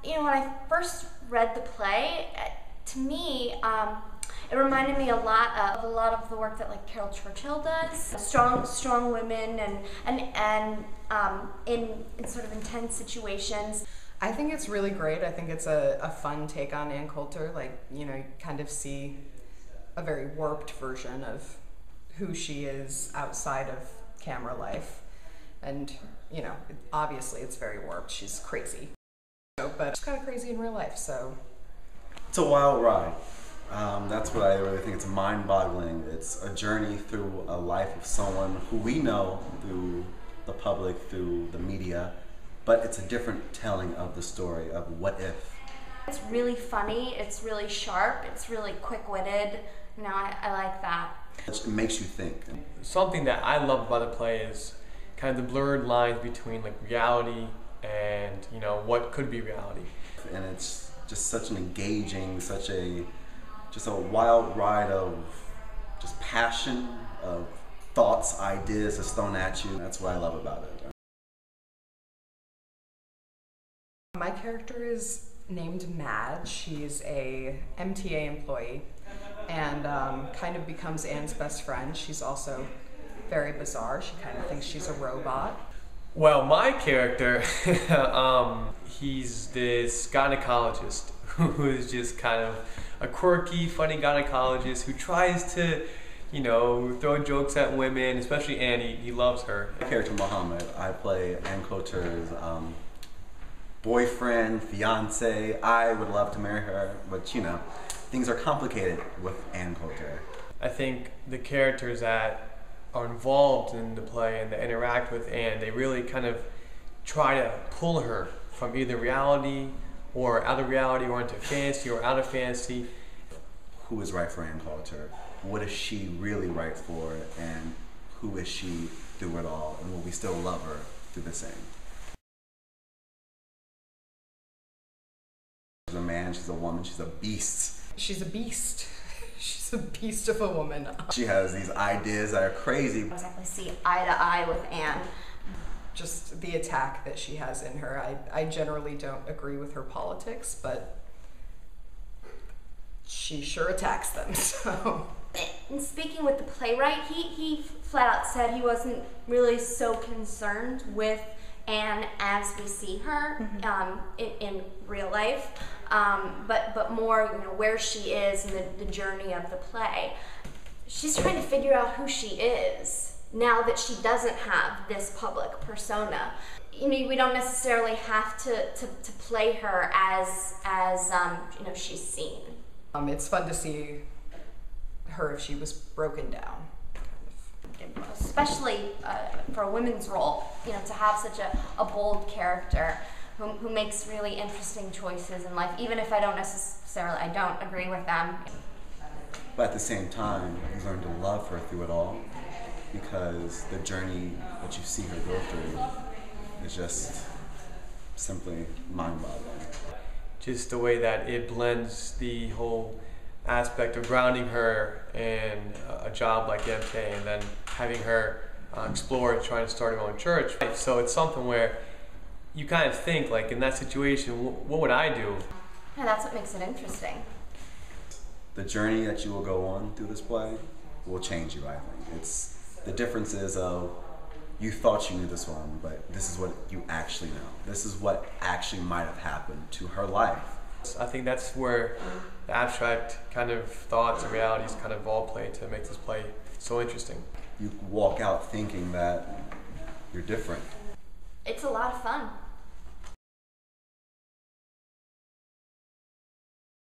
When I first read the play, to me, it reminded me a lot of the work that like Carol Churchill does. Strong women and in sort of intense situations. I think it's really great. I think it's a fun take on Ann Coulter. Like, you kind of see a very warped version of who she is outside of camera life. And, obviously it's very warped. She's crazy. But she's kind of crazy in real life, so. It's a wild ride. That's what I really think. It's mind-boggling. It's a journey through a life of someone who we know through the public, through the media, but it's a different telling of the story of what if. It's really funny, it's really sharp, it's really quick-witted. I like that. It makes you think. Something that I love about the play is kind of the blurred lines between like reality and what could be reality. And it's just such an engaging, just a wild ride of just passion, of thoughts, ideas that's thrown at you. That's what I love about it. My character is named Mad. She's a MTA employee and kind of becomes Anne's best friend. She's also very bizarre. She kind of thinks she's a robot. Well, my character, he's this gynecologist who is just kind of a quirky, funny gynecologist who tries to, throw jokes at women, especially Annie. He loves her. My character Mohammed, I play Ann Coulter's boyfriend, fiance. I would love to marry her, but things are complicated with Ann Coulter. I think the characters that are involved in the play and that interact with Anne, they really kind of try to pull her from either reality or out of reality or into fantasy or out of fantasy. Who is right for Ann Coulter? What is she really right for? And who is she through it all? And will we still love her through the same? She's a man, she's a woman, she's a beast. She's a beast. She's a beast of a woman. She has these ideas that are crazy. I exactly see eye to eye with Anne. Just the attack that she has in her. I generally don't agree with her politics, but she sure attacks them, so. In speaking with the playwright, he flat out said he wasn't really so concerned with Anne as we see her in real life, but more where she is in the journey of the play. She's trying to figure out who she is now that she doesn't have this public persona. We don't necessarily have to play her as she's seen. It's fun to see her if she was broken down. Especially for a women's role, to have such a bold character who makes really interesting choices in life, even if I don't agree with them. But at the same time, you learn to love her through it all, because the journey that you see her go through is just simply mind-boggling. Just the way that it blends the whole aspect of grounding her in a job like MTA and then having her explore trying to start her own church. So it's something where you kind of think, like, in that situation, what would I do? Yeah, that's what makes it interesting. The journey that you will go on through this play will change you, I think. The difference is you thought you knew this one, but this is what you actually know. This is what actually might have happened to her life. I think that's where the abstract kind of thoughts and realities kind of all play to make this play so interesting. You walk out thinking that you're different. It's a lot of fun.